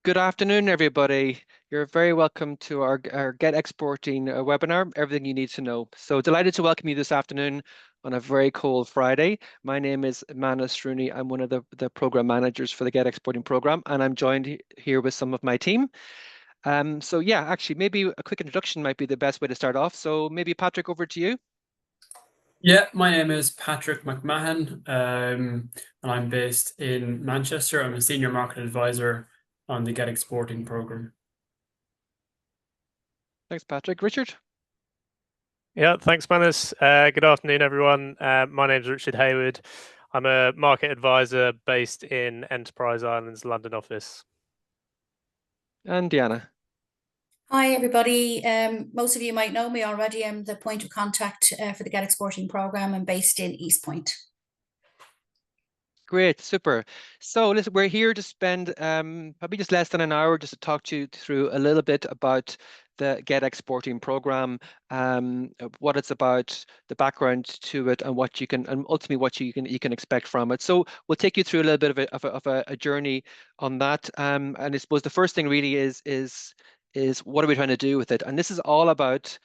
Good afternoon, everybody. You're very welcome to our Get Exporting webinar, everything you need to know. So delighted to welcome you this afternoon on a very cold Friday. My name is Manus Rooney. I'm one of the program managers for the Get Exporting program, and I'm joined here with some of my team. So yeah, actually, maybe a quick introduction might be the best way to start off. So maybe Patrick, over to you. Yeah, my name is Patrick McMahon, and I'm based in Manchester. I'm a senior market advisor on the Get Exporting program. Thanks, Patrick. Richard? Yeah, thanks, Manus. Good afternoon, everyone. My name's Richard Hayward. I'm a market advisor based in Enterprise Ireland's London office. And Diana? Hi, everybody. Most of you might know me already. I'm the point of contact for the Get Exporting program. I'm based in East Point. Great, super. So listen, we're here to spend probably just less than an hour just to talk to you through a little bit about the Get Exporting program, what it's about, the background to it, and what you can, and ultimately what you can expect from it. So we'll take you through a little bit of a journey on that. And I suppose the first thing really is what are we trying to do with it? And this is all about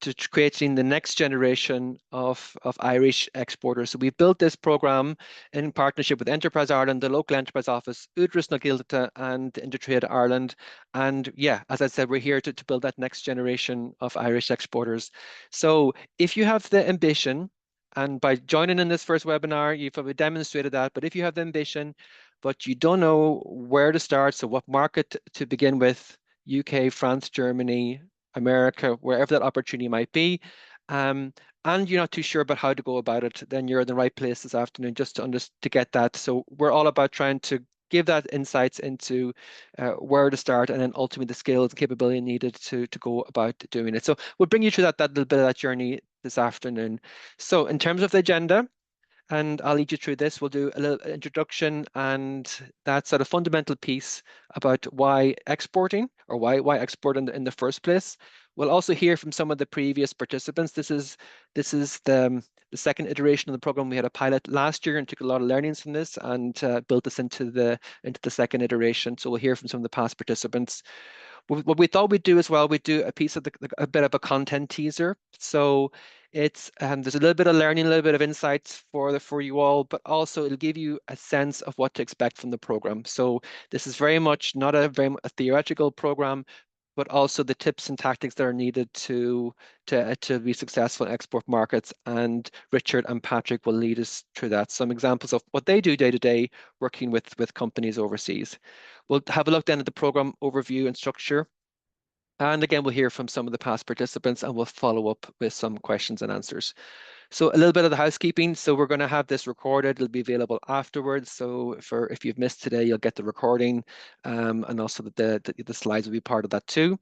to creating the next generation of Irish exporters. So we've built this program in partnership with Enterprise Ireland, the local enterprise office, Údras na Gaeltachta and Intertrade Ireland. And yeah, as I said, we're here to build that next generation of Irish exporters. So if you have the ambition, and by joining in this first webinar, you've probably demonstrated that, but if you have the ambition, but you don't know where to start, so what market to begin with, UK, France, Germany, America, wherever that opportunity might be, and you're not too sure about how to go about it, then you're in the right place this afternoon just to get that. So we're all about trying to give that insights into where to start and then ultimately the skills and capability needed to go about doing it. So we'll bring you through that little bit of that journey this afternoon. So in terms of the agenda, and I'll lead you through this. We'll do a little introduction and that sort of fundamental piece about why exporting or why export in the first place. We'll also hear from some of the previous participants. This is the second iteration of the program. We had a pilot last year and took a lot of learnings from this and built this into the second iteration. So we'll hear from some of the past participants. What we thought we'd do as well, we'd do a piece of a bit of a content teaser. So it's there's a little bit of learning, a little bit of insights for you all, but also it'll give you a sense of what to expect from the program. So this is very much not a theoretical program, but also the tips and tactics that are needed to be successful in export markets. And Richard and Patrick will lead us through that. Some examples of what they do day to day working with companies overseas. We'll have a look then at the program overview and structure. And again, we'll hear from some of the past participants and we'll follow up with some questions and answers. So a little bit of the housekeeping. So we're going to have this recorded. It'll be available afterwards. So if you've missed today, you'll get the recording, and also the slides will be part of that too.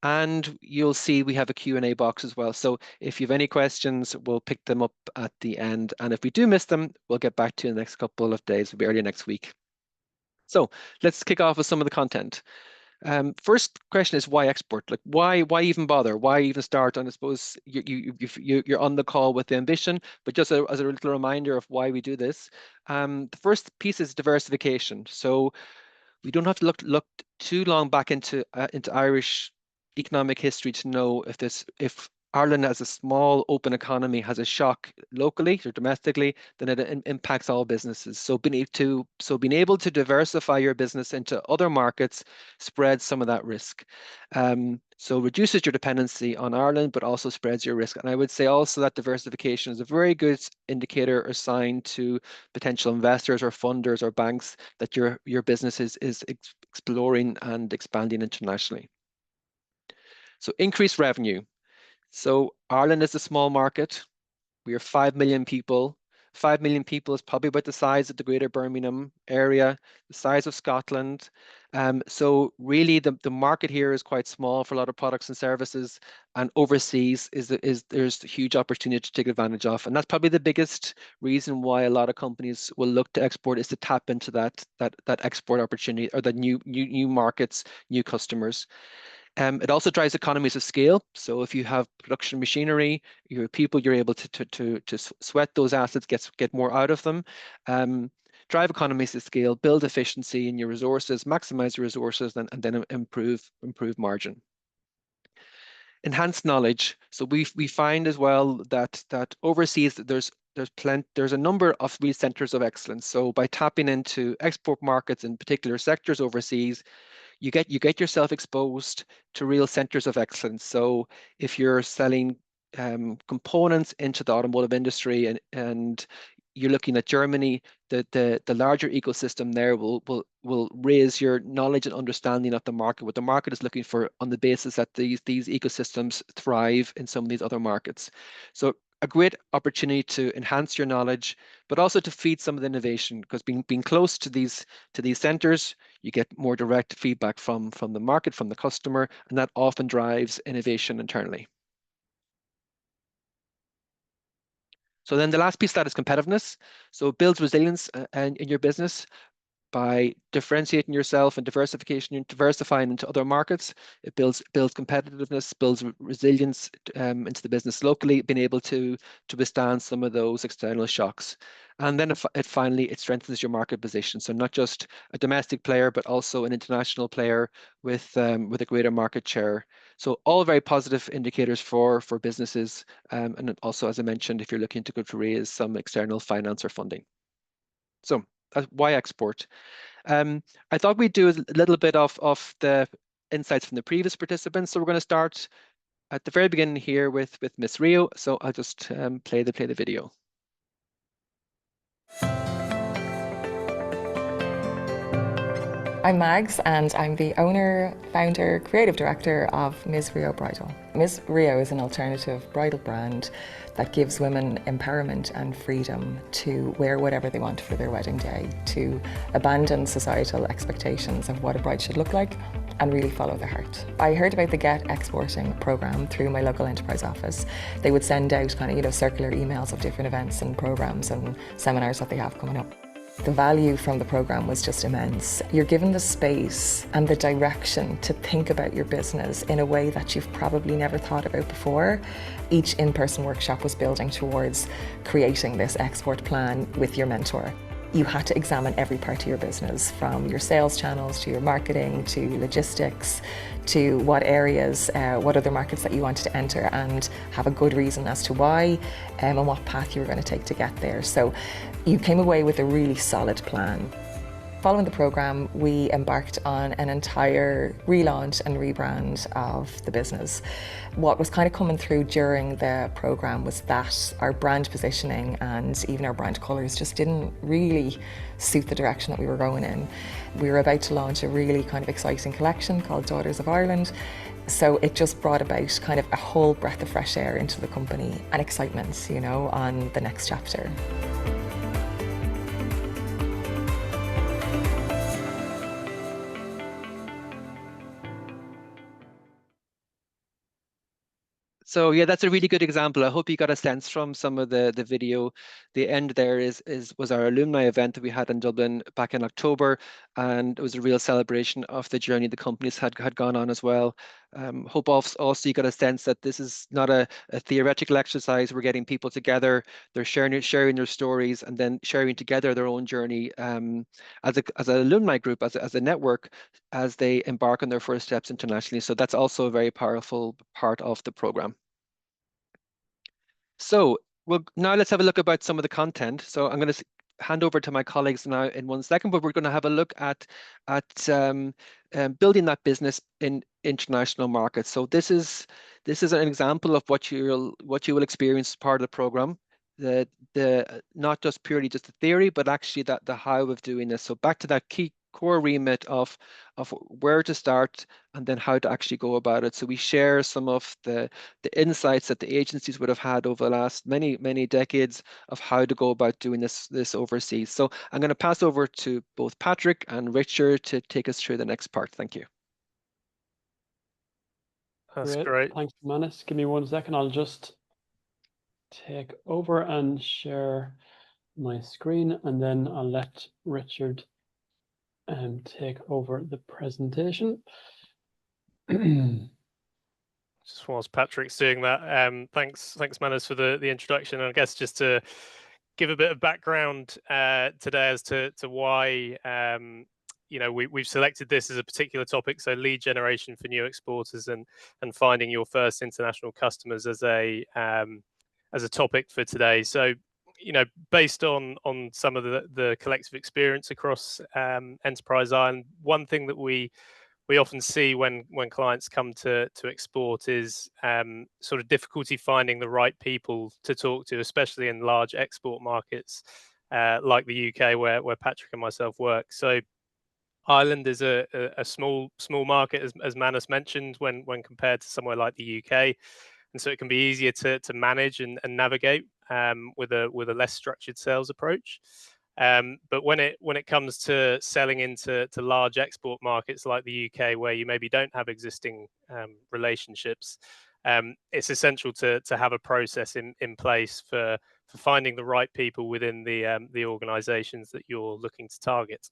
And you'll see we have a Q&A box as well. So if you have any questions, we'll pick them up at the end. And if we do miss them, we'll get back to you in the next couple of days. It'll be early next week. So let's kick off with some of the content. First question is why export? Like why even bother? Why even start? And I suppose you're on the call with the ambition, but just as a little reminder of why we do this. The first piece is diversification. So we don't have to look too long back into Irish economic history to know if Ireland as a small open economy has a shock locally or domestically, then it impacts all businesses. So being able to diversify your business into other markets spreads some of that risk. So reduces your dependency on Ireland, but also spreads your risk. And I would say also that diversification is a very good indicator or sign to potential investors or funders or banks that your business is exploring and expanding internationally. So increased revenue. So Ireland is a small market. We are 5 million people. 5 million people is probably about the size of the greater Birmingham area, the size of Scotland. So really the market here is quite small for a lot of products and services, and overseas there's a huge opportunity to take advantage of. And that's probably the biggest reason why a lot of companies will look to export is to tap into that export opportunity or the new markets, new customers. It also drives economies of scale. So if you have production machinery, you have people, you're able to sweat those assets, get more out of them. drive economies of scale, build efficiency in your resources, maximize your resources, and then improve margin. Enhanced knowledge. So we find as well that overseas there's a number of real centers of excellence. So by tapping into export markets in particular sectors overseas, you get yourself exposed to real centers of excellence. So if you're selling components into the automotive industry and you're looking at Germany, the larger ecosystem there will raise your knowledge and understanding of the market, what the market is looking for, on the basis that these ecosystems thrive in some of these other markets. So a great opportunity to enhance your knowledge, but also to feed some of the innovation, because being close to these centers, you get more direct feedback from the market, from the customer, and that often drives innovation internally. So then the last piece of that is competitiveness. So it builds resilience in your business by differentiating yourself and diversifying into other markets. It builds competitiveness, builds resilience into the business locally, being able to withstand some of those external shocks. And then it strengthens your market position. So not just a domestic player, but also an international player with a greater market share. So all very positive indicators for businesses, and also, as I mentioned, if you're looking to go to raise some external finance or funding. So why export? I thought we'd do a little bit of the insights from the previous participants. So we're going to start at the very beginning here with Miss Rio. So I'll just play the video. I'm Mags, and I'm the owner, founder, creative director of Ms. Rio Bridal. Ms. Rio is an alternative bridal brand that gives women empowerment and freedom to wear whatever they want for their wedding day, to abandon societal expectations of what a bride should look like and really follow their heart. I heard about the Get Exporting program through my local enterprise office. They would send out kind of, circular emails of different events and programs and seminars that they have coming up. The value from the program was just immense. You're given the space and the direction to think about your business in a way that you've probably never thought about before. Each in-person workshop was building towards creating this export plan with your mentor. You had to examine every part of your business, from your sales channels to your marketing to logistics to what areas, what other markets that you wanted to enter, and have a good reason as to why and what path you were going to take to get there. So you came away with a really solid plan. Following the program, we embarked on an entire relaunch and rebrand of the business. What was kind of coming through during the program was that our brand positioning and even our brand colours just didn't really suit the direction that we were going in. We were about to launch a really kind of exciting collection called Daughters of Ireland. So it just brought about kind of a whole breath of fresh air into the company and excitement, on the next chapter. So yeah, that's a really good example. I hope you got a sense from some of the video. The end there was our alumni event that we had in Dublin back in October, and it was a real celebration of the journey the companies had gone on as well. Hope also you got a sense that this is not a theoretical exercise. We're getting people together, they're sharing their stories, and then sharing together their own journey as an alumni group, as a network, as they embark on their first steps internationally. So that's also a very powerful part of the program. So now let's have a look about some of the content. So I'm going to hand over to my colleagues now in 1 second, but we're going to have a look at building that business in international markets. So this is an example of what you will experience as part of the program. The not just purely just the theory, but actually the how of doing this. So back to that key core remit of where to start and then how to actually go about it. So we share some of the insights that the agencies would have had over the last many decades of how to go about doing this overseas. So I'm going to pass over to both Patrick and Richard to take us through the next part. Thank you. That's great. Thanks, Manus. Give me 1 second. I'll just take over and share my screen, and then I'll let Richard take over the presentation. Just whilst Patrick's doing that, thanks Manus for the introduction. And I guess just to give a bit of background today as to why we've selected this as a particular topic. So lead generation for new exporters and finding your first international customers as a topic for today. So based on some of the collective experience across Enterprise Ireland, one thing that we often see when clients come to export is sort of difficulty finding the right people to talk to, especially in large export markets like the UK, where Patrick and myself work. So Ireland is a small market, as Manus mentioned, when compared to somewhere like the UK, and so it can be easier to manage and navigate with a less structured sales approach. But when it comes to selling into large export markets like the UK, where you maybe don't have existing relationships, it's essential to have a process in place for finding the right people within the organisations that you're looking to target.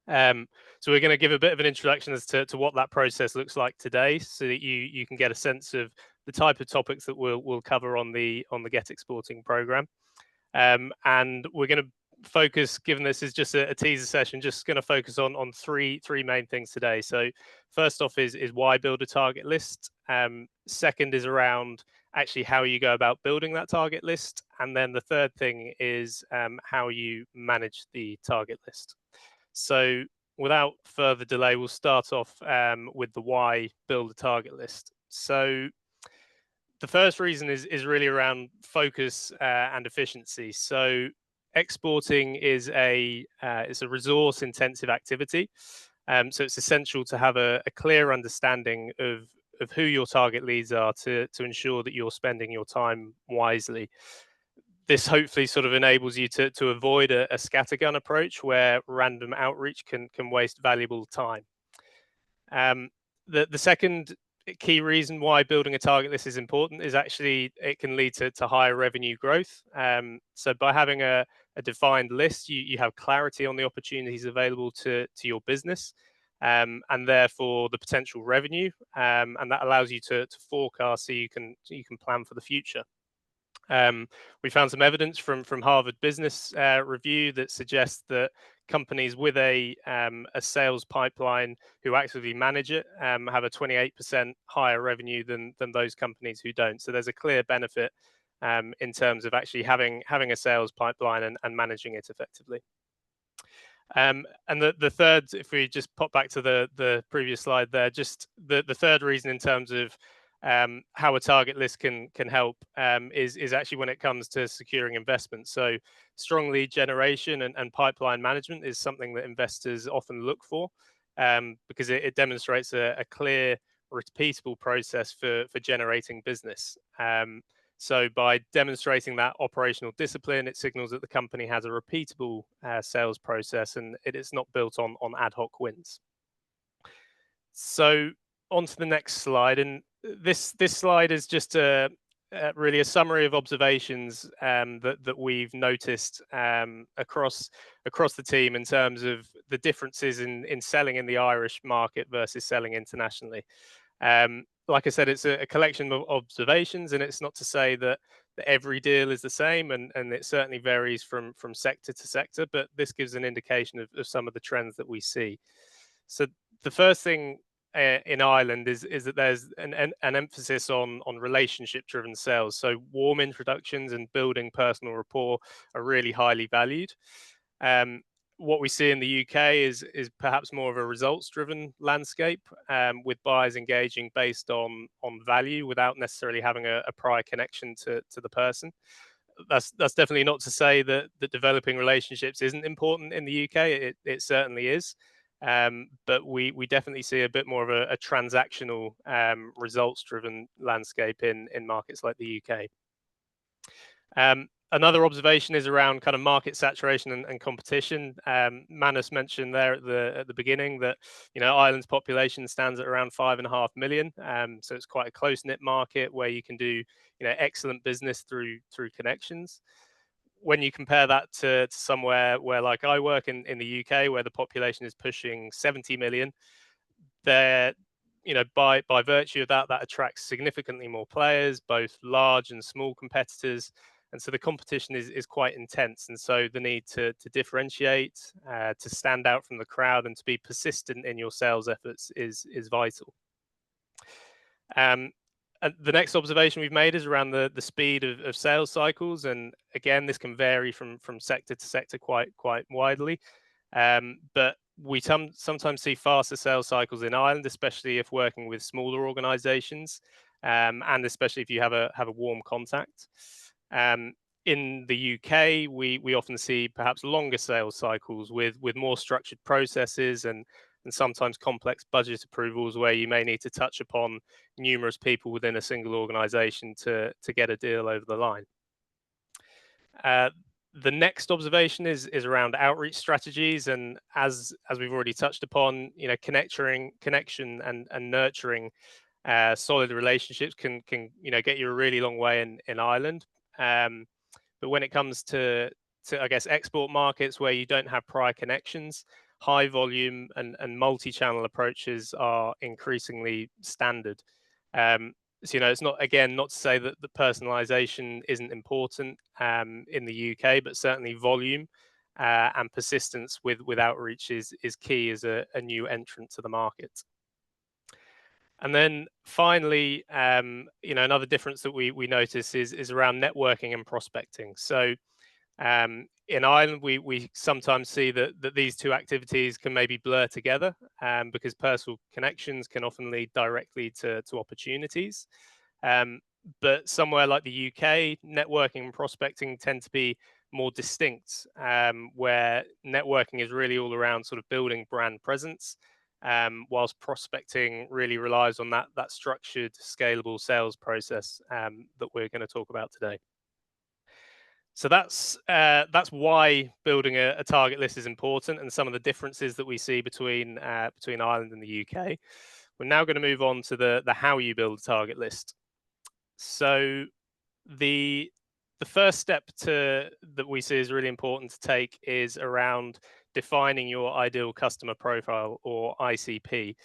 So we're going to give a bit of an introduction as to what that process looks like today, so that you can get a sense of the type of topics that we'll cover on the Get Exporting program. And we're going to focus, given this is just a teaser session, just going to focus on three main things today. So first off is why build a target list. Second is around actually how you go about building that target list. And then the third thing is how you manage the target list. So without further delay, we'll start off with the why build a target list. So the first reason is really around focus and efficiency. So exporting is it's a resource intensive activity. So it's essential to have a clear understanding of who your target leads are to ensure that you're spending your time wisely. This hopefully sort of enables you to avoid a scattergun approach where random outreach can waste valuable time. The second key reason why building a target list is important is actually it can lead to higher revenue growth. So by having a defined list, you have clarity on the opportunities available to your business, and therefore the potential revenue, and that allows you to forecast so you can plan for the future. We found some evidence from Harvard Business Review that suggests that companies with a sales pipeline who actively manage it have a 28% higher revenue than those companies who don't. So there's a clear benefit in terms of actually having a sales pipeline and managing it effectively. And the third, if we just pop back to the previous slide there, just the third reason in terms of how a target list can help is actually when it comes to securing investment. So strong lead generation and pipeline management is something that investors often look for because it demonstrates a clear, repeatable process for generating business. So by demonstrating that operational discipline, it signals that the company has a repeatable sales process and it is not built on ad hoc wins. So on to the next slide, and this slide is just really a summary of observations that we've noticed across the team in terms of the differences in selling in the Irish market versus selling internationally. Like I said, it's a collection of observations, and it's not to say that every deal is the same, and it certainly varies from sector to sector, but this gives an indication of some of the trends that we see. So the first thing in Ireland is that there's an emphasis on relationship-driven sales. So warm introductions and building personal rapport are really highly valued. What we see in the UK is perhaps more of a results-driven landscape, with buyers engaging based on value without necessarily having a prior connection to the person. That's definitely not to say that developing relationships isn't important in the UK. It certainly is. But we definitely see a bit more of a transactional, results-driven landscape in markets like the UK. Another observation is around kind of market saturation and competition. Manus mentioned there at the beginning that Ireland's population stands at around 5.5 million, so it's quite a close-knit market where you can do excellent business through connections. When you compare that to somewhere where, like I work in the UK, where the population is pushing 70 million, there, by virtue of that attracts significantly more players, both large and small competitors, And so the competition is quite intense. And so the need to differentiate, to stand out from the crowd, and to be persistent in your sales efforts is vital. And the next observation we've made is around the speed of sales cycles. And again, this can vary from sector to sector quite widely. But we sometimes see faster sales cycles in Ireland, especially if working with smaller organizations, and especially if you have a warm contact. In the UK, we often see perhaps longer sales cycles with more structured processes and sometimes complex budget approvals, where you may need to touch upon numerous people within a single organization to get a deal over the line. The next observation is around outreach strategies, and as we've already touched upon, connection and nurturing solid relationships can get you a really long way in Ireland. But when it comes to I guess export markets where you don't have prior connections, high volume and multi-channel approaches are increasingly standard. So, it's not to say that the personalization isn't important in the UK, but certainly volume and persistence with outreach is key as a new entrant to the market. And then finally, another difference that we notice is around networking and prospecting. So in Ireland, we sometimes see that these two activities can maybe blur together because personal connections can often lead directly to opportunities. But somewhere like the UK, networking and prospecting tend to be more distinct, where networking is really all around sort of building brand presence, whilst prospecting really relies on that structured, scalable sales process that we're going to talk about today. So that's why building a target list is important, and some of the differences that we see between Ireland and the UK. We're now going to move on to the how you build a target list. So the first step that we see is really important to take is around defining your ideal customer profile, or ICP,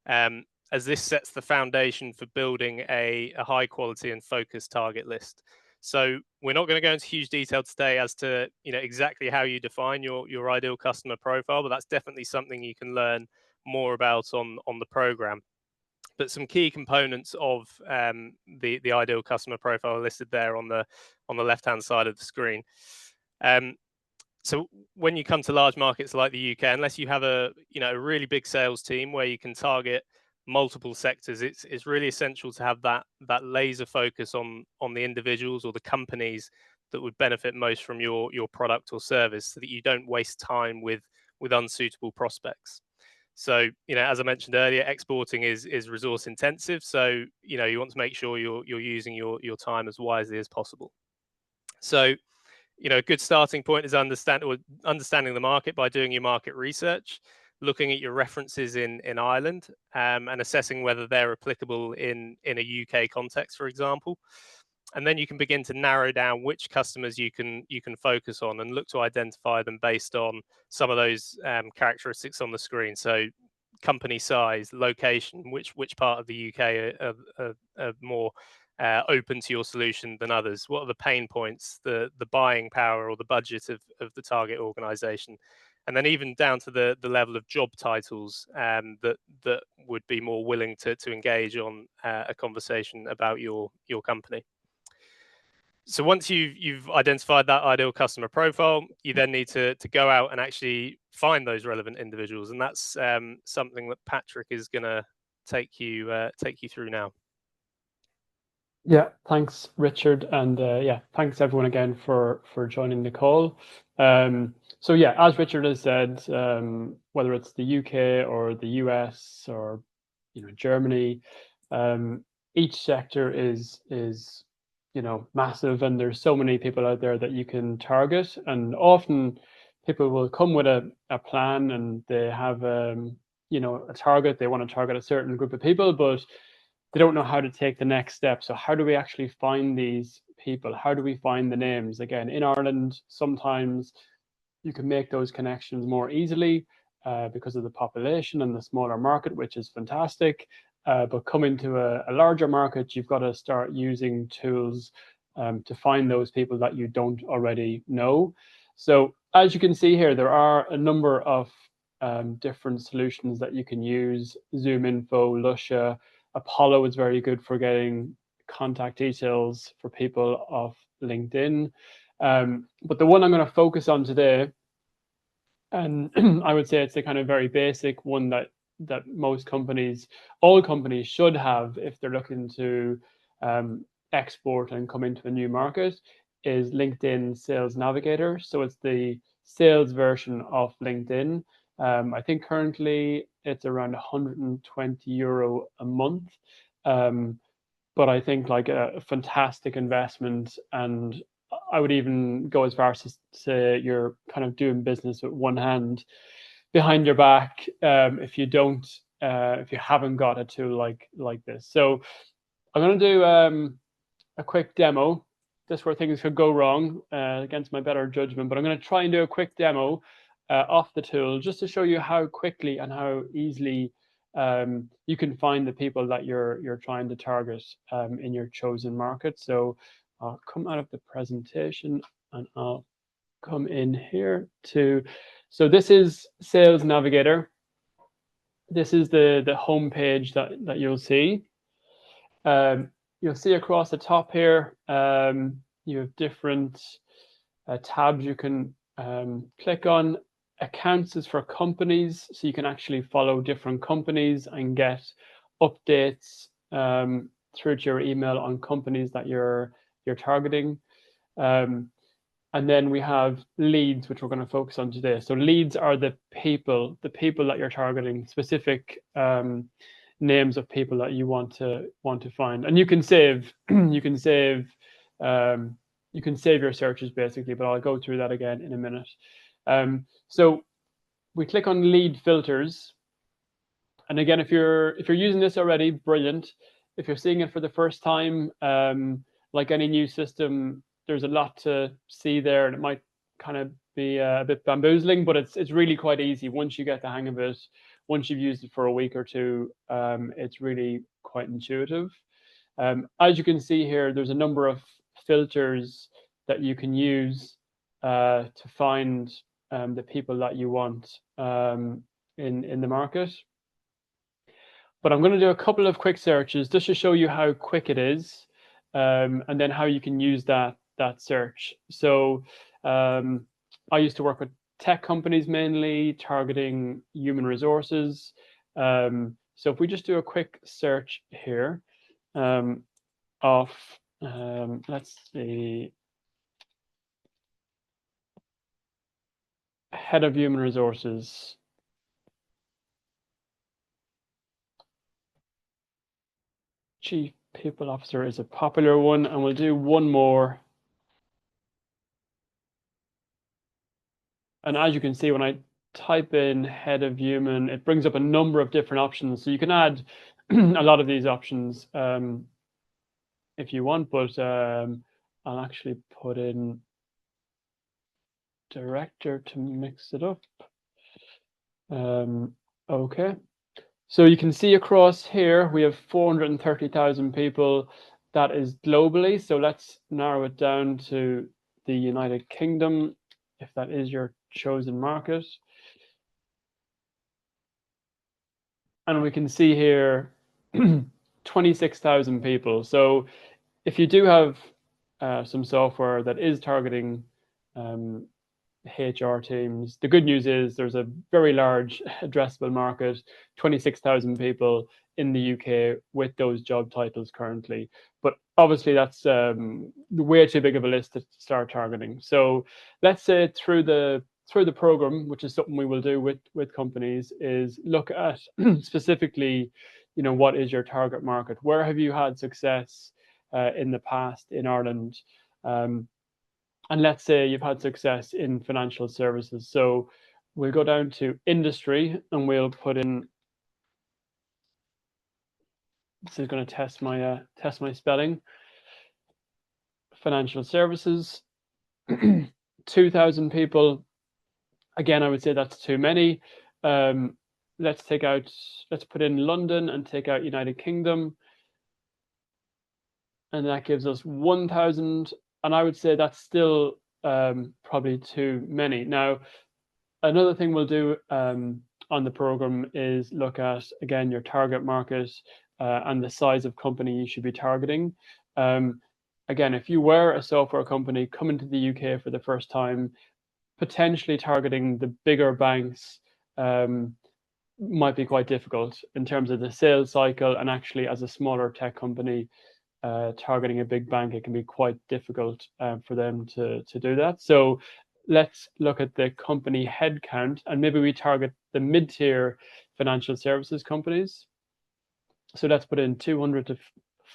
as this sets the foundation for building a high quality and focused target list. So we're not going to go into huge detail today as to exactly how you define your ideal customer profile, but that's definitely something you can learn more about on the program. But some key components of the ideal customer profile are listed there on the left-hand side of the screen. So when you come to large markets like the UK, unless you have a really big sales team where you can target multiple sectors, it's really essential to have that laser focus on the individuals or the companies that would benefit most from your product or service, so that you don't waste time with unsuitable prospects. So as I mentioned earlier, exporting is resource intensive, so you want to make sure you're using your time as wisely as possible. So a good starting point is understanding the market by doing your market research, looking at your references in Ireland, and assessing whether they're applicable in a UK context, for example. And then you can begin to narrow down which customers you can focus on, and look to identify them based on some of those characteristics on the screen. So company size, location, which part of the UK are more open to your solution than others? What are the pain points, the buying power or the budget of the target organization? And then even down to the level of job titles that would be more willing to engage on a conversation about your company. So once you've identified that ideal customer profile, you then need to go out and actually find those relevant individuals, and that's something that Patrick is going to take you through now. Yeah, thanks, Richard, and thanks everyone again for joining the call. So yeah, as Richard has said, whether it's the UK or the US or Germany, each sector is massive, and there's so many people out there that you can target, and often people will come with a plan, and they have a target. They want to target a certain group of people, but they don't know how to take the next step. So how do we actually find these people? How do we find the names? Again, in Ireland, sometimes you can make those connections more easily because of the population and the smaller market, which is fantastic. But coming to a larger market, you've got to start using tools to find those people that you don't already know. So as you can see here, there are a number of different solutions that you can use. ZoomInfo, Lusha, Apollo is very good for getting contact details for people off LinkedIn. But the one I'm going to focus on today, and I would say it's the kind of very basic one that most companies, all companies should have if they're looking to export and come into a new market, is LinkedIn Sales Navigator. So it's the sales version of LinkedIn. I think currently it's around €120 a month. But I think like a fantastic investment, and I would even go as far as to say you're kind of doing business with one hand behind your back if you don't, if you haven't got a tool like this. So I'm going to do a quick demo. This is where things could go wrong against my better judgment, but I'm going to try and do a quick demo of the tool just to show you how quickly and how easily you can find the people that you're trying to target in your chosen market. So I'll come out of the presentation and I'll come in here to, so this is Sales Navigator. This is the home page that you'll see. You'll see across the top here, you have different tabs you can click on. Accounts is for companies, so you can actually follow different companies and get updates through to your email on companies that you're targeting. And then we have leads, which we're going to focus on today. So leads are the people that you're targeting, specific names of people that you want to find. And you can save your searches basically, but I'll go through that again in a minute. So we click on lead filters, and again, if you're using this already, brilliant. If you're seeing it for the first time, like any new system, there's a lot to see there, and it might kind of be a bit bamboozling, but it's really quite easy once you get the hang of it. Once you've used it for a week or two, it's really quite intuitive. As you can see here, there's a number of filters that you can use to find the people that you want in the market. But I'm going to do a couple of quick searches just to show you how quick it is, and then how you can use that search. So I used to work with tech companies mainly, targeting human resources. So if we just do a quick search here of, let's see, head of human resources. Chief People Officer is a popular one, and we'll do one more. And as you can see, when I type in head of human, it brings up a number of different options. So you can add a lot of these options if you want, but I'll actually put in director to mix it up. Okay. So you can see across here, we have 430,000 people. That is globally. So let's narrow it down to the United Kingdom, if that is your chosen market. And we can see here 26,000 people. So if you do have some software that is targeting HR teams, the good news is there's a very large addressable market, 26,000 people in the UK with those job titles currently. But obviously that's way too big of a list to start targeting. So let's say through the program, which is something we will do with companies, is look at specifically, what is your target market? Where have you had success in the past in Ireland? And let's say you've had success in financial services. So we'll go down to industry and we'll put in, this is going to test my spelling, financial services, 2,000 people. Again, I would say that's too many. Let's put in London and take out United Kingdom. and that gives us 1,000. And I would say that's still probably too many. Now, another thing we'll do on the program is look at, again, your target market and the size of company you should be targeting. Again, if you were a software company coming to the UK for the first time, potentially targeting the bigger banks might be quite difficult in terms of the sales cycle, and actually as a smaller tech company targeting a big bank, it can be quite difficult for them to do that. So let's look at the company headcount, and maybe we target the mid-tier financial services companies. So let's put in 200 to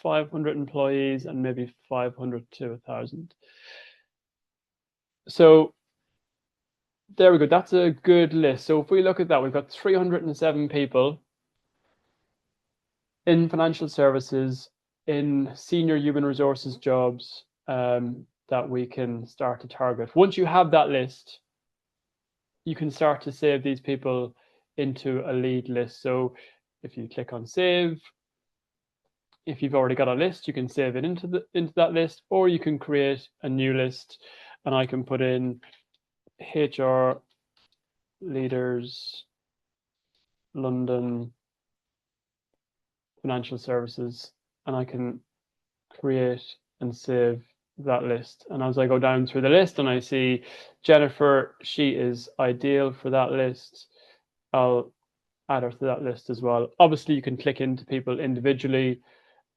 500 employees and maybe 500 to 1,000. So there we go. That's a good list. So if we look at that, we've got 307 people in financial services, in senior human resources jobs that we can start to target. Once you have that list, you can start to save these people into a lead list. So if you click on save, if you've already got a list, you can save it into that list, or you can create a new list, and I can put in HR leaders, London financial services, and I can create and save that list. And as I go down through the list and I see Jennifer, she is ideal for that list, I'll add her to that list as well. Obviously, you can click into people individually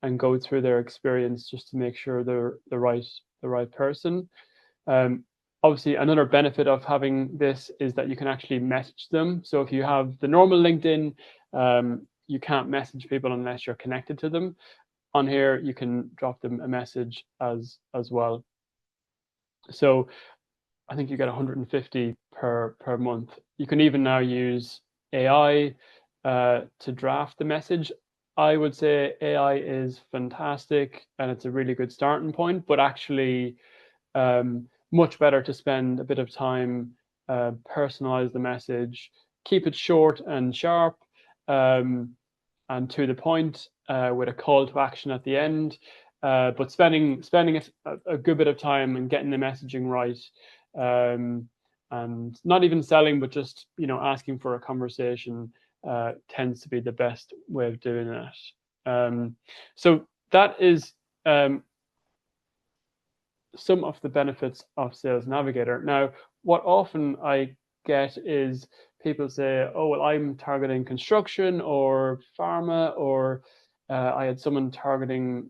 and go through their experience just to make sure they're the right person. Obviously, another benefit of having this is that you can actually message them. So if you have the normal LinkedIn, you can't message people unless you're connected to them. On here, you can drop them a message as well. So I think you get 150 per month. You can even now use AI to draft the message. I would say AI is fantastic and it's a really good starting point, but actually much better to spend a bit of time, personalize the message, keep it short and sharp, and to the point, with a call to action at the end. But spending a good bit of time and getting the messaging right, and not even selling, but just asking for a conversation tends to be the best way of doing that. So that is some of the benefits of Sales Navigator. Now, what often I get is people say, oh, well, I'm targeting construction or pharma, or I had someone targeting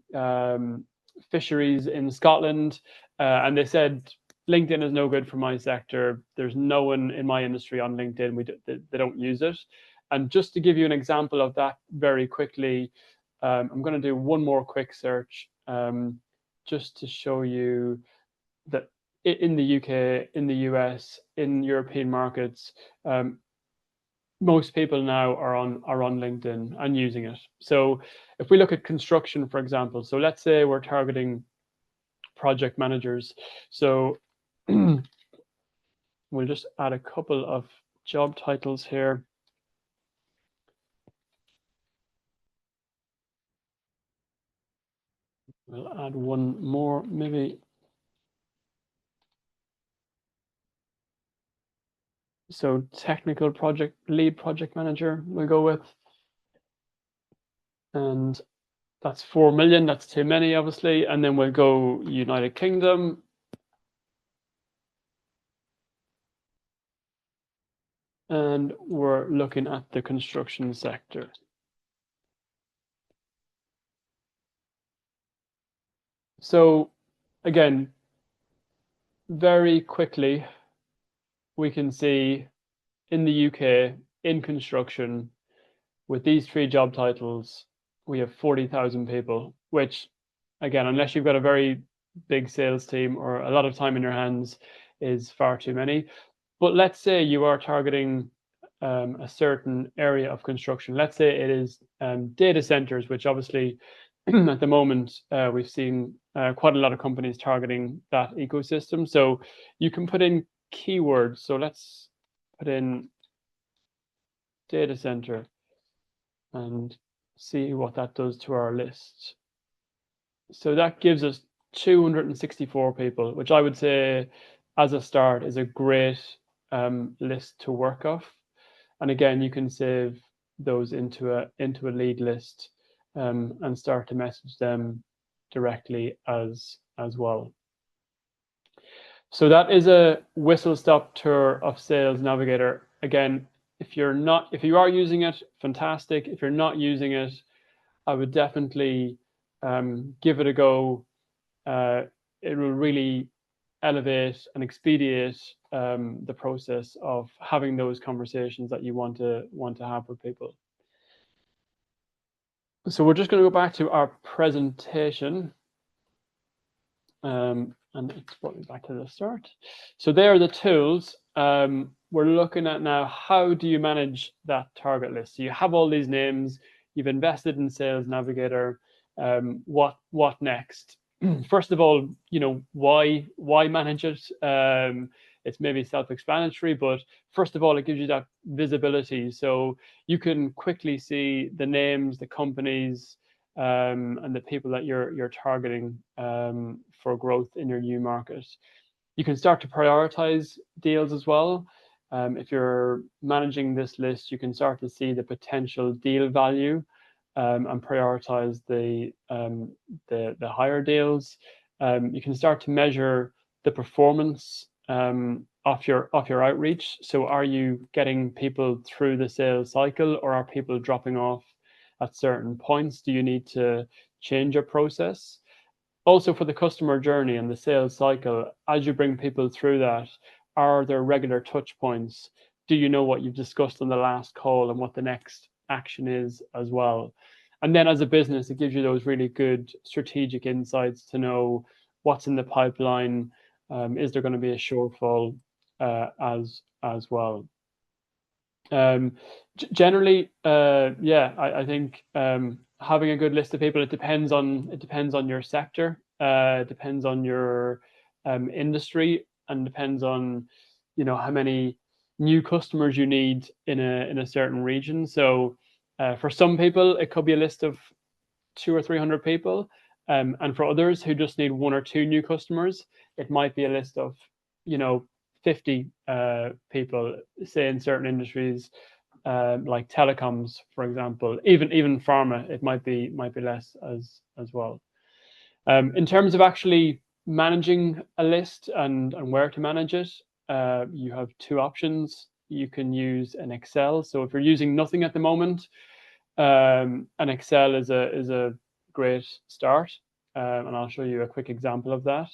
fisheries in Scotland, and they said, LinkedIn is no good for my sector. There's no one in my industry on LinkedIn. They don't use it. And just to give you an example of that very quickly, I'm going to do one more quick search just to show you that in the UK, in the US, in European markets, most people now are on LinkedIn and using it. So if we look at construction, for example, so let's say we're targeting project managers. So we'll just add a couple of job titles here. We'll add one more, maybe. So technical lead project manager we'll go with. And that's 4 million, that's too many, obviously. And then we'll go United Kingdom. And we're looking at the construction sector. So again, very quickly, we can see in the UK, in construction, with these 3 job titles, we have 40,000 people, which, again, unless you've got a very big sales team or a lot of time in your hands, is far too many. But let's say you are targeting a certain area of construction. Let's say it is data centers, which obviously at the moment we've seen quite a lot of companies targeting that ecosystem. So you can put in keywords. So let's put in data center and see what that does to our list. So that gives us 264 people, which I would say as a start is a great list to work off. And again, you can save those into a lead list and start to message them directly as well. So that is a whistle-stop tour of Sales Navigator. Again, if you are using it, fantastic. If you're not using it, I would definitely give it a go. It will really elevate and expedite the process of having those conversations that you want to have with people. So we're just going to go back to our presentation. And it's brought me back to the start. So there are the tools. We're looking at now, how do you manage that target list? So you have all these names, you've invested in Sales Navigator. What next? First of all, why manage it? It's maybe self-explanatory, but first of all, it gives you that visibility. So you can quickly see the names, the companies, and the people that you're targeting for growth in your new market. You can start to prioritize deals as well. If you're managing this list, you can start to see the potential deal value and prioritize the higher deals. You can start to measure the performance of your outreach. So are you getting people through the sales cycle, or are people dropping off at certain points? Do you need to change your process? Also, for the customer journey and the sales cycle, as you bring people through that, are there regular touch points? Do you know what you've discussed on the last call and what the next action is as well? And then as a business, it gives you those really good strategic insights to know what's in the pipeline. Is there going to be a shortfall as well? Generally, I think having a good list of people, it depends on your sector, it depends on your industry, and depends on how many new customers you need in a certain region. So for some people, it could be a list of 200 or 300 people, and for others who just need 1 or 2 new customers, it might be a list of 50 people, say in certain industries like telecoms, for example. Even pharma, it might be less as well. In terms of actually managing a list and where to manage it, you have 2 options. You can use an Excel. So if you're using nothing at the moment, an Excel is a great start, and I'll show you a quick example of that.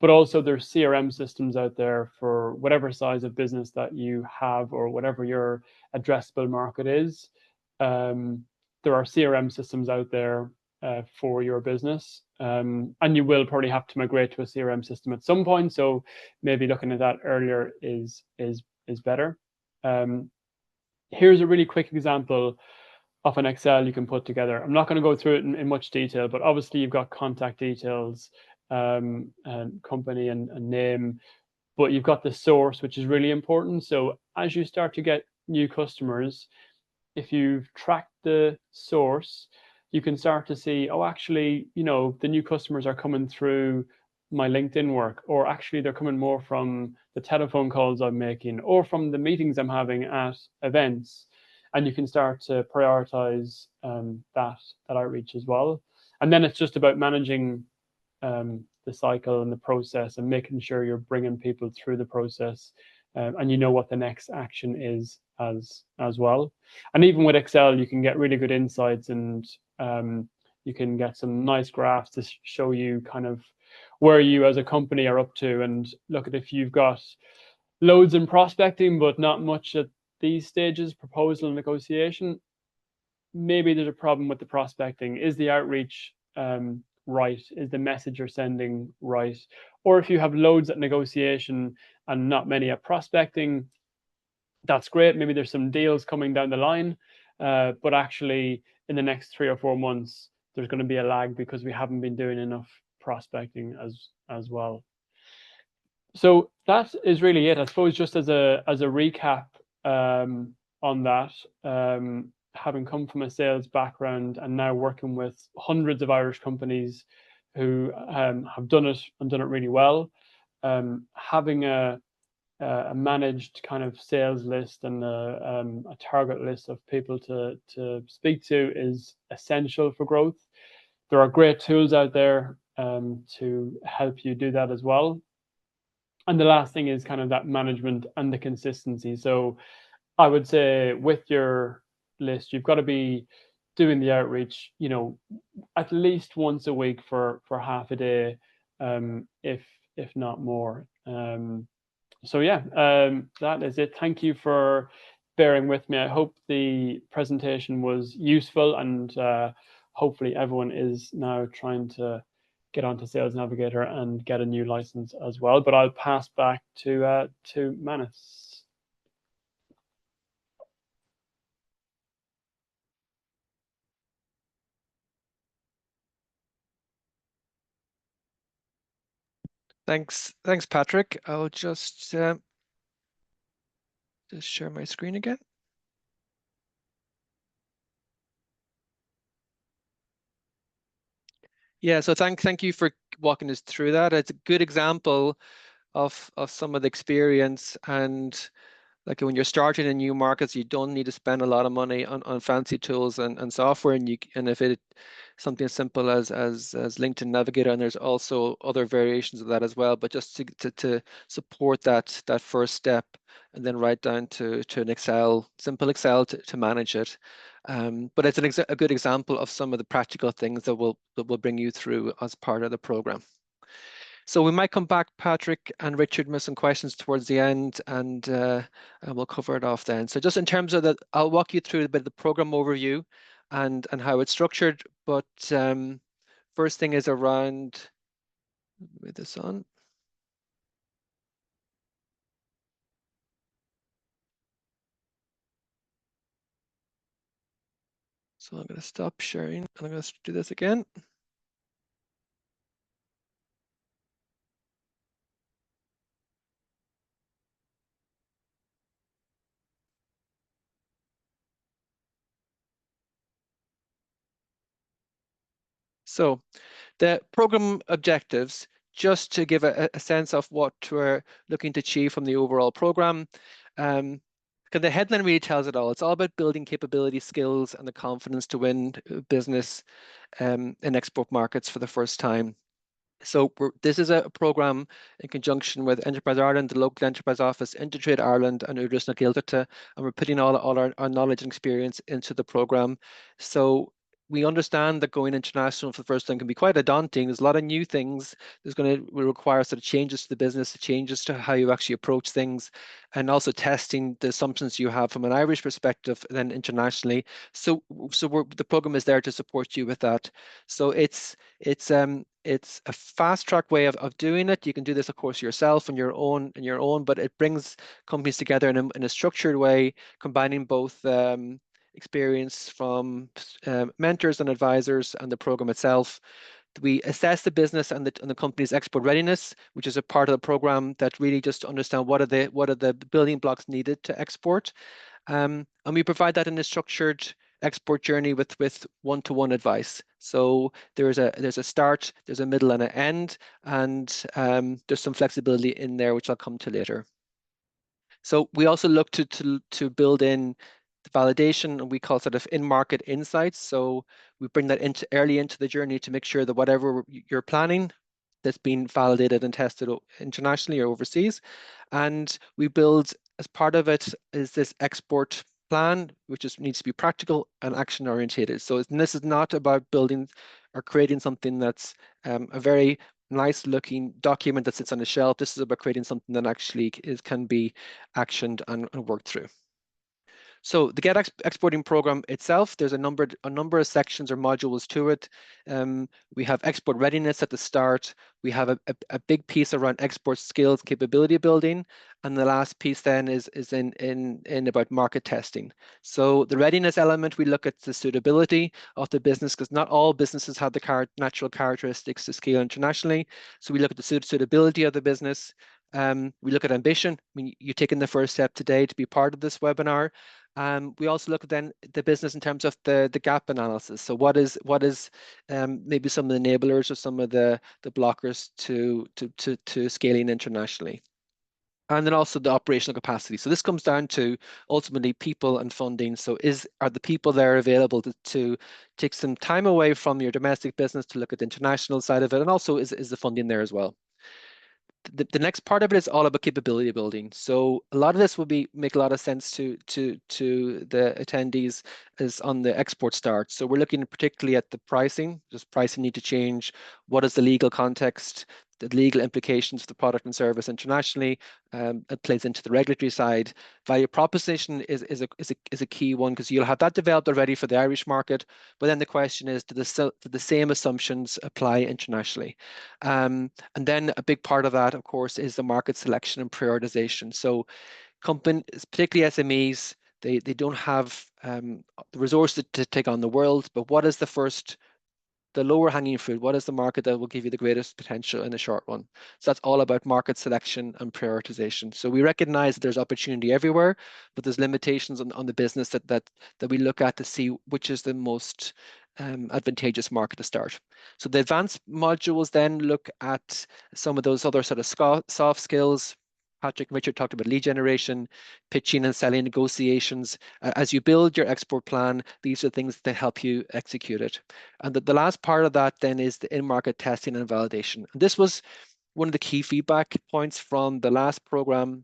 But also there's CRM systems out there for whatever size of business that you have, or whatever your addressable market is. There are CRM systems out there for your business, and you will probably have to migrate to a CRM system at some point. So maybe looking at that earlier is better. Here's a really quick example of an Excel you can put together. I'm not going to go through it in much detail, but obviously you've got contact details, and company and name, but you've got the source, which is really important. So as you start to get new customers, if you've tracked the source, you can start to see, oh, actually, the new customers are coming through my LinkedIn work, or actually they're coming more from the telephone calls I'm making, or from the meetings I'm having at events. And you can start to prioritize that outreach as well. And then it's just about managing the cycle and the process, and making sure you're bringing people through the process, and what the next action is as well. And even with Excel, you can get really good insights, and you can get some nice graphs to show you kind of where you as a company are up to. And look at, if you've got loads in prospecting but not much at these stages, proposal and negotiation, maybe there's a problem with the prospecting. Is the outreach right? Is the message you're sending right? Or if you have loads at negotiation and not many at prospecting, that's great. Maybe there's some deals coming down the line, but actually in the next 3 or 4 months, there's going to be a lag because we haven't been doing enough prospecting as well. So that is really it. I suppose just as a recap on that, having come from a sales background and now working with hundreds of Irish companies who have done it and done it really well. Having a managed kind of sales list and a target list of people to speak to is essential for growth. There are great tools out there to help you do that as well. And the last thing is kind of that management and the consistency. So I would say with your list, you've got to be doing the outreach, you know, at least once a week for half a day, if not more. So yeah, that is it. Thank you for bearing with me. I hope the presentation was useful, and hopefully everyone is now trying to get onto Sales Navigator and get a new license as well. But I'll pass back to Manus. Thanks, Patrick. I'll just share my screen again. Yeah, so thank you for walking us through that. It's a good example of some of the experience, and like when you're starting in new markets, you don't need to spend a lot of money on fancy tools and software, and if it something as simple as LinkedIn Navigator, and there's also other variations of that as well, but just to support that first step, and then right down to an simple Excel to manage it. But it's a good example of some of the practical things that will bring you through as part of the program. So we might come back, Patrick and Richard, with some questions towards the end, and we'll cover it off then. So just in terms of that, I'll walk you through a bit of the program overview and how it's structured. But first thing is around, with this on. So I'm going to stop sharing, and I'm going to do this again. So the program objectives, just to give a sense of what we're looking to achieve from the overall program. Because the headline really tells it all. It's all about building capability, skills, and the confidence to win business in export markets for the first time. So this is a program in conjunction with Enterprise Ireland, the local enterprise office, Intertrade Ireland, and Údarás na Gaeltachta, and we're putting all our knowledge and experience into the program. So we understand that going international for the first time can be quite a daunting. There's a lot of new things. There's going to require sort of changes to the business, changes to how you actually approach things, and also testing the assumptions you have from an Irish perspective, then internationally. So the program is there to support you with that. So it's a fast track way of doing it. You can do this, of course, yourself on your own, but it brings companies together in a structured way, combining both experience from mentors and advisors and the program itself. We assess the business and the company's export readiness, which is a part of the program that really just to understand what are the building blocks needed to export. And we provide that in a structured export journey with one-to-one advice. So there's a start, there's a middle and an end, and there's some flexibility in there, which I'll come to later. So we also look to build in the validation, and we call sort of in-market insights. So we bring that early into the journey to make sure that whatever you're planning, that's been validated and tested internationally or overseas. And we build, as part of it, is this export plan, which needs to be practical and action orientated. So this is not about building or creating something that's a very nice looking document that sits on a shelf. This is about creating something that actually can be actioned and worked through. So the Get Exporting program itself, there's a number of sections or modules to it. We have export readiness at the start. We have a big piece around export skills, capability building, and the last piece then is in about market testing. So the readiness element, we look at the suitability of the business, because not all businesses have the natural characteristics to scale internationally. So we look at the suitability of the business. We look at ambition. I mean, you're taking the first step today to be part of this webinar. We also look at then the business in terms of the gap analysis. So what is maybe some of the enablers or some of the blockers to scaling internationally. And then also the operational capacity. So this comes down to ultimately people and funding. So are the people there available to take some time away from your domestic business to look at the international side of it? And also is the funding there as well? The next part of it is all about capability building. So a lot of this will make a lot of sense to the attendees is on the export start. So we're looking particularly at the pricing. Does pricing need to change? What is the legal context? The legal implications of the product and service internationally. It plays into the regulatory side. Value proposition is a key one because you'll have that developed already for the Irish market. But then the question is, do the same assumptions apply internationally? And then a big part of that, of course, is the market selection and prioritization. So companies, particularly SMEs, they don't have the resources to take on the world, but what is the lower hanging fruit? What is the market that will give you the greatest potential in the short run? So that's all about market selection and prioritization. So we recognize that there's opportunity everywhere, but there's limitations on the business that we look at to see which is the most advantageous market to start. So the advanced modules then look at some of those other sort of soft skills. Patrick and Richard talked about lead generation, pitching and selling negotiations. As you build your export plan, these are things that help you execute it. And the last part of that then is the in-market testing and validation. And this was one of the key feedback points from the last program,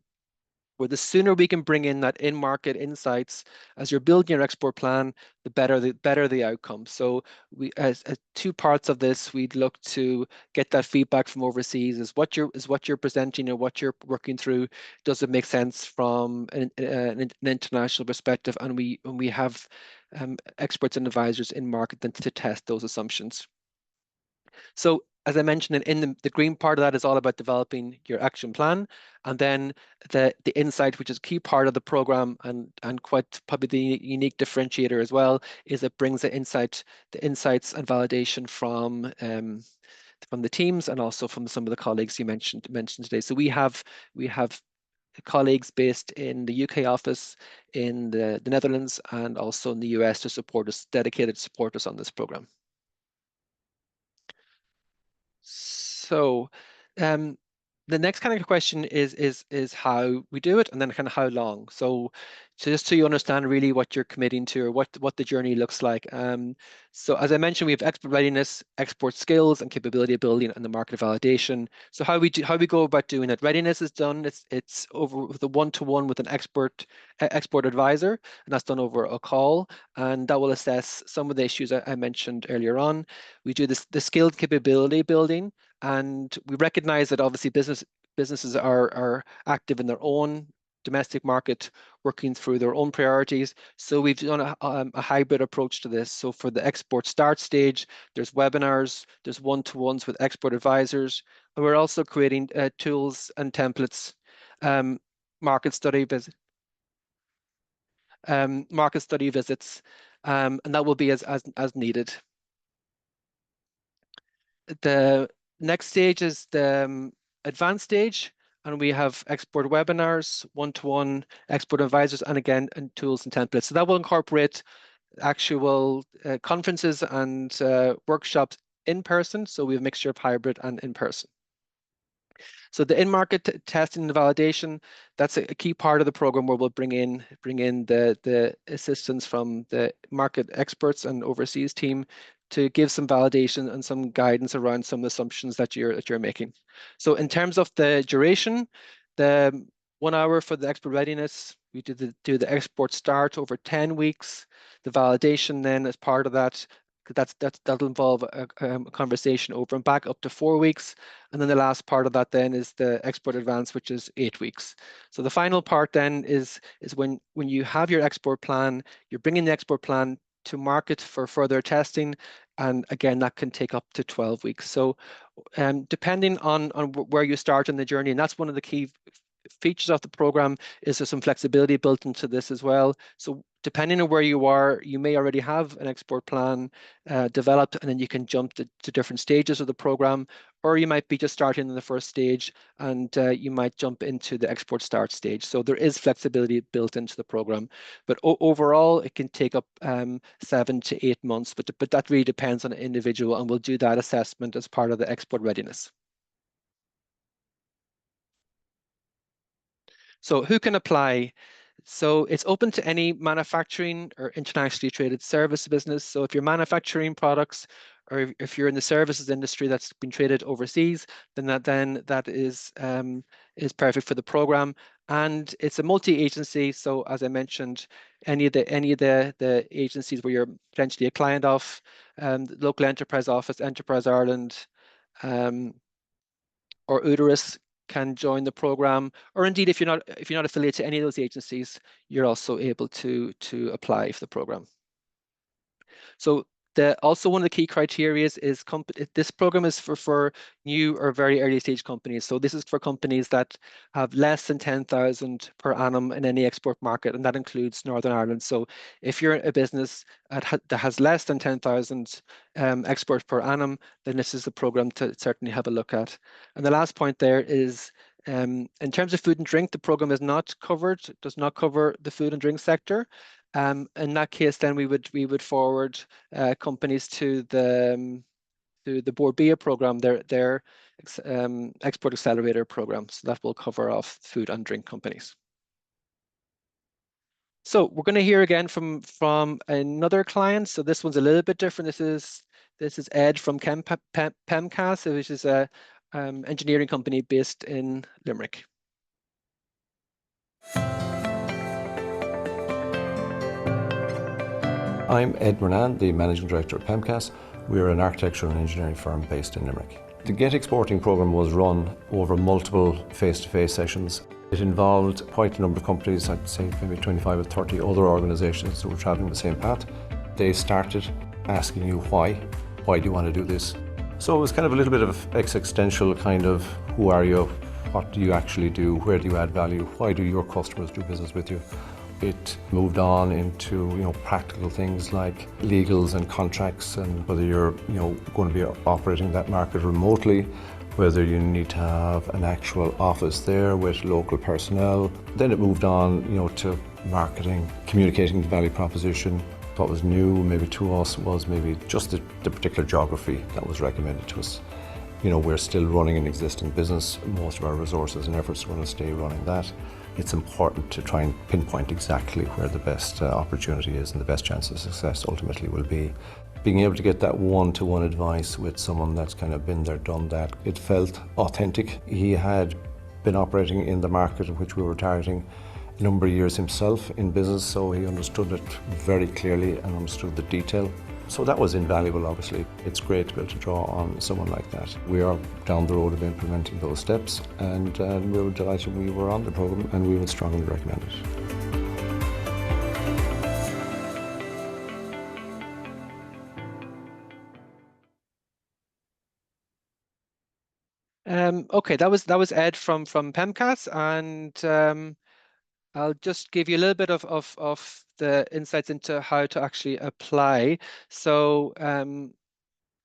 where the sooner we can bring in that in-market insights as you're building your export plan, the better the outcome. So we, as two parts of this, we'd look to get that feedback from overseas. Is what you're presenting or what you're working through, does it make sense from an international perspective? And we have experts and advisors in market then to test those assumptions. So as I mentioned, in the green part of that is all about developing your action plan, and then the insight, which is a key part of the program and quite probably the unique differentiator as well, is it brings the insights and validation from the teams and also from some of the colleagues you mentioned today. So we have colleagues based in the UK office, in the Netherlands, and also in the US to support us, dedicated to support us on this program. So the next kind of question is how we do it, and then kind of how long. So just so you understand really what you're committing to or what the journey looks like. So as I mentioned, we have export readiness, export skills, and capability building, and the market validation. So how we go about doing it. Readiness is done. It's over with a one-to-one with an export advisor, and that's done over a call, and that will assess some of the issues I mentioned earlier on. We do the skilled capability building, and we recognize that obviously businesses are active in their own domestic market, working through their own priorities. So we've done a hybrid approach to this. So for the export start stage, there's webinars, there's one-to-ones with export advisors, and we're also creating tools and templates, market study visits, and that will be as needed. The next stage is the advanced stage, and we have export webinars, one-to-one export advisors, and again, and tools and templates. So that will incorporate actual conferences and workshops in person. So we have a mixture of hybrid and in person. So the in-market testing and validation, that's a key part of the program where we'll bring in the assistance from the market experts and overseas team to give some validation and some guidance around some of the assumptions that you're making. So in terms of the duration, the 1 hour for the export readiness, we do the export start over 10 weeks. The validation then as part of that, that'll involve a conversation over and back up to 4 weeks. And then the last part of that then is the export advance, which is 8 weeks. So the final part then is when you have your export plan, you're bringing the export plan to market for further testing. And again, that can take up to 12 weeks. So depending on where you start in the journey, and that's one of the key features of the program, is there some flexibility built into this as well. So depending on where you are, you may already have an export plan developed, and then you can jump to different stages of the program, or you might be just starting in the first stage and you might jump into the export start stage. So there is flexibility built into the program, but overall it can take up 7 to 8 months, but that really depends on an individual, and we'll do that assessment as part of the export readiness. So who can apply? So it's open to any manufacturing or internationally traded service business. So if you're manufacturing products, or if you're in the services industry that's been traded overseas, then that is perfect for the program. And it's a multi-agency. So as I mentioned, any of the agencies where you're potentially a client of, the local enterprise office, Enterprise Ireland, or Uterus can join the program, or indeed if you're not affiliated to any of those agencies, you're also able to apply for the program. So also one of the key criteria is this program is for new or very early stage companies. So this is for companies that have less than 10,000 per annum in any export market, and that includes Northern Ireland. So if you're a business that has less than 10,000 exports per annum, then this is the program to certainly have a look at. And the last point there is, in terms of food and drink, the program does not cover the food and drink sector. In that case, then we would forward companies to the Borbia program, their export accelerator program. So that will cover off food and drink companies. So we're going to hear again from another client. So this one's a little bit different. This is Ed from PEMCAS, which is a engineering company based in Limerick. I'm Ed Renan, the Managing Director of PEMCAS. We're an architectural and engineering firm based in Limerick. The Get Exporting programme was run over multiple face-to-face sessions. It involved quite a number of companies, I'd say maybe 25 or 30 other organisations that were travelling the same path. They started asking you why do you want to do this? So it was kind of a little bit of existential kind of, who are you, what do you actually do, where do you add value, why do your customers do business with you? It moved on into practical things like legals and contracts, and whether you're going to be operating that market remotely, whether you need to have an actual office there with local personnel. Then it moved on to marketing, communicating the value proposition. What was new maybe to us was maybe just the particular geography that was recommended to us. We're still running an existing business. Most of our resources and efforts are going to stay running that. It's important to try and pinpoint exactly where the best opportunity is and the best chance of success ultimately will be. Being able to get that one-to-one advice with someone that's kind of been there, done that, it felt authentic. He had been operating in the market in which we were targeting a number of years himself in business, so he understood it very clearly and understood the detail. So that was invaluable, obviously. It's great to be able to draw on someone like that. We are down the road of implementing those steps, and we were delighted we were on the programme, and we would strongly recommend it. Okay, that was Ed from PEMCAS, and I'll just give you a little bit of the insights into how to actually apply. So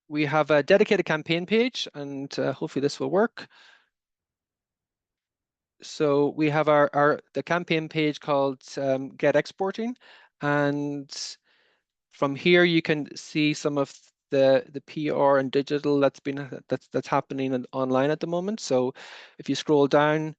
we have a dedicated campaign page, and hopefully this will work. So we have the campaign page called Get Exporting, and from here you can see some of the PR and digital that's happening online at the moment. So if you scroll down,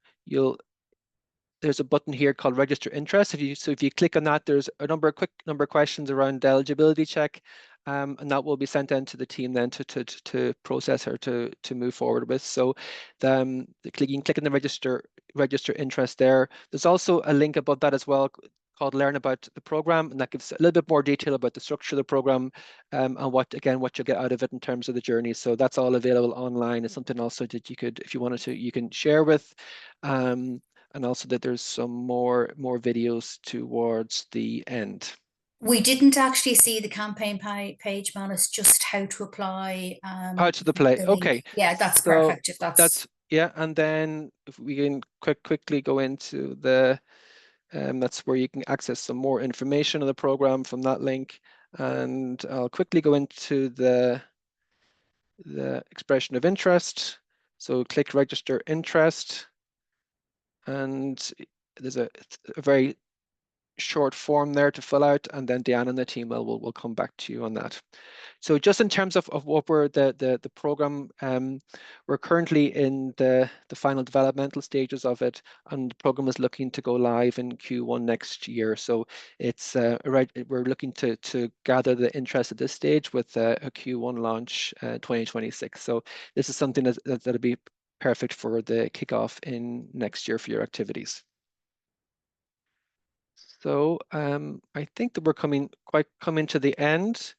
there's a button here called Register Interest. If you click on that, there's a quick number of questions around the eligibility check, and that will be sent in to the team then to process or to move forward with. So you can click on the register interest there. There's also a link above that as well called Learn About the Program, and that gives a little bit more detail about the structure of the program and what you'll get out of it in terms of the journey. So that's all available online. It's something also that you could, if you wanted to, you can share with. And also that there's some more videos towards the end. We didn't actually see the campaign page, Manus, just how to apply. How to the play. Okay. Yeah, that's perfect. If that's yeah, and then if we can quickly go into the That's where you can access some more information on the program from that link. And I'll quickly go into the expression of interest. So click register interest, and there's a very short form there to fill out, and then Deanna and the team will come back to you on that. So just in terms of what we're the program, we're currently in the final developmental stages of it, and the program is looking to go live in Q1 next year. So it's we're looking to gather the interest at this stage with a Q1 launch 2026. So this is something that'll be perfect for the kickoff in next year for your activities. So I think that we're coming to the end.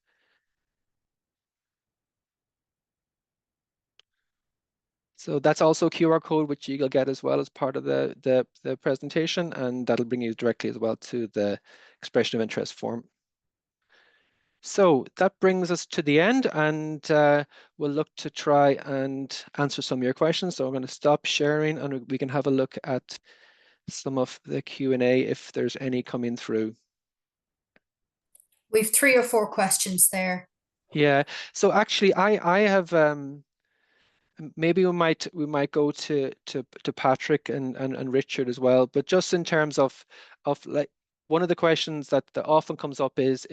So that's also a QR code which you'll get as well as part of the presentation, and that'll bring you directly as well to the expression of interest form. So that brings us to the end, and we'll look to try and answer some of your questions. So I'm going to stop sharing, and we can have a look at some of the Q&A if there's any coming through. We've 3 or 4 questions there. Yeah, so actually I have maybe we might go to Patrick and Richard as well, but just in terms of like one of the questions that often comes up is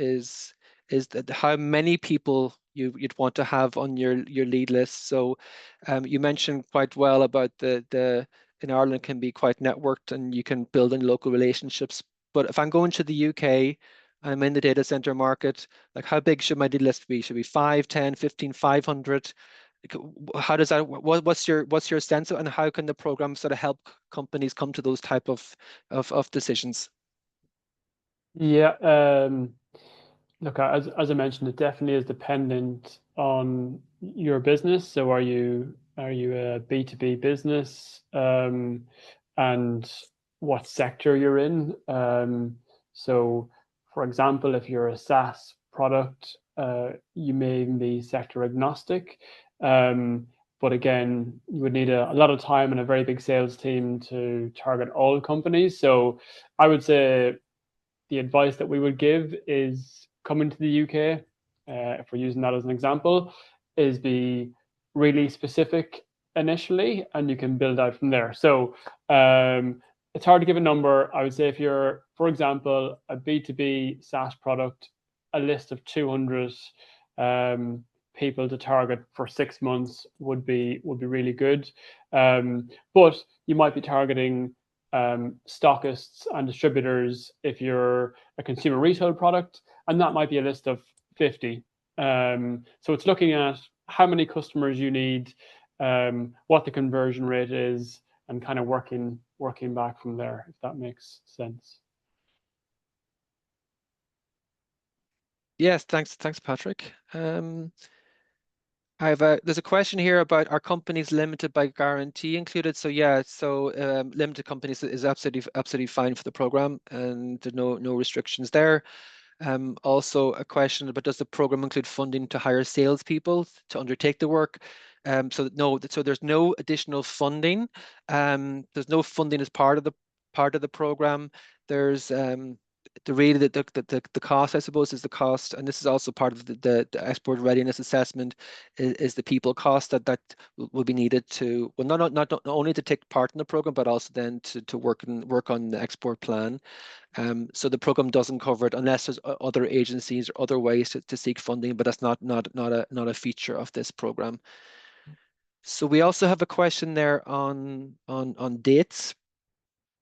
that how many people you'd want to have on your lead list. So you mentioned quite well about the in Ireland can be quite networked and you can build in local relationships. But if I'm going to the UK, I'm in the data center market, like how big should my lead list be? Should it be 5, 10, 15, 500? How does that, what's your sense of, and how can the program sort of help companies come to those type of decisions? Yeah, look, as I mentioned, it definitely is dependent on your business. So are you a B2B business, and what sector you're in? So for example, if you're a SaaS product, you may even be sector agnostic. But again, you would need a lot of time and a very big sales team to target all companies. So I would say the advice that we would give is coming to the UK, if we're using that as an example, is be really specific initially, and you can build out from there. So it's hard to give a number. I would say if you're, for example, a B2B SaaS product, a list of 200 people to target for 6 months would be really good. But you might be targeting stockists and distributors if you're a consumer retail product, and that might be a list of 50. So it's looking at how many customers you need, what the conversion rate is, and kind of working back from there, if that makes sense. Yes, thanks, Patrick. There's a question here about are companies limited by guarantee included? So yeah, so limited companies is absolutely fine for the program, and there's no restrictions there. Also a question about does the program include funding to hire salespeople to undertake the work? So there's no additional funding. There's no funding as part of the program. There's the cost, I suppose, is the cost, and this is also part of the export readiness assessment, is the people cost that will be needed to, well, not only to take part in the program, but also then to work on the export plan. So the program doesn't cover it unless there's other agencies or other ways to seek funding, but that's not a feature of this program. So we also have a question there on dates.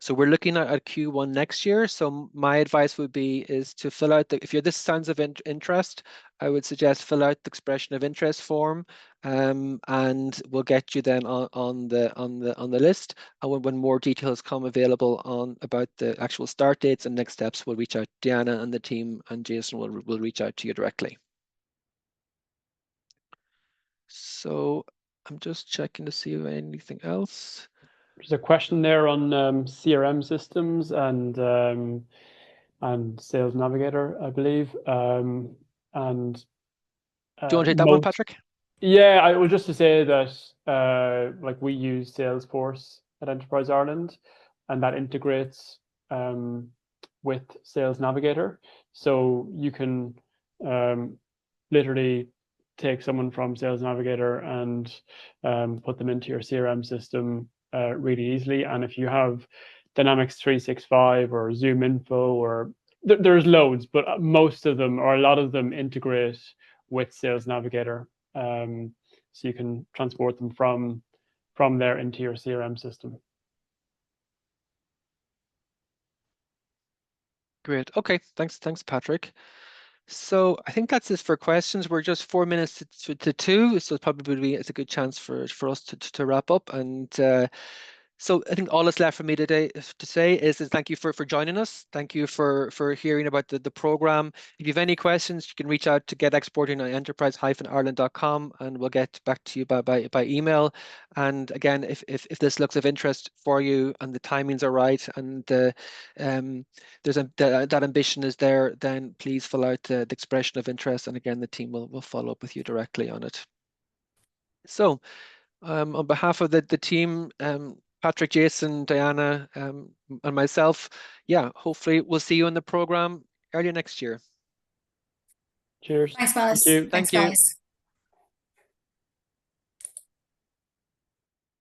So we're looking at Q1 next year. So my advice would be is to fill out if you're this signs of interest, I would suggest fill out the expression of interest form, and we'll get you then on the list. And when more details come available about the actual start dates and next steps, we'll reach out. Deanna and the team and Jason will reach out to you directly. So I'm just checking to see if anything else. There's a question there on CRM systems and Sales Navigator, I believe. And do you want to take that one, Patrick? Yeah, I was just to say that like we use Salesforce at Enterprise Ireland, and that integrates with Sales Navigator. So you can literally take someone from Sales Navigator and put them into your CRM system really easily. And if you have Dynamics 365 or Zoom Info, or there's loads, but most of them, or a lot of them, integrate with Sales Navigator. So you can transport them from there into your CRM system. Great. Okay. Thanks, Patrick. So I think that's it for questions. We're just 4 minutes to 2, so it's a good chance for us to wrap up. And so I think all that's left for me today to say is thank you for joining us. Thank you for hearing about the program. If you have any questions, you can reach out to getexporting at enterprise-ireland.com, and we'll get back to you by email. And again, if this looks of interest for you and the timings are right, and that ambition is there, then please fill out the expression of interest, and again, the team will follow up with you directly on it. So on behalf of the team, Patrick, Jason, Diana, and myself, yeah, hopefully we'll see you in the program early next year. Cheers. Thanks, Manus. Thank you. Thanks, guys.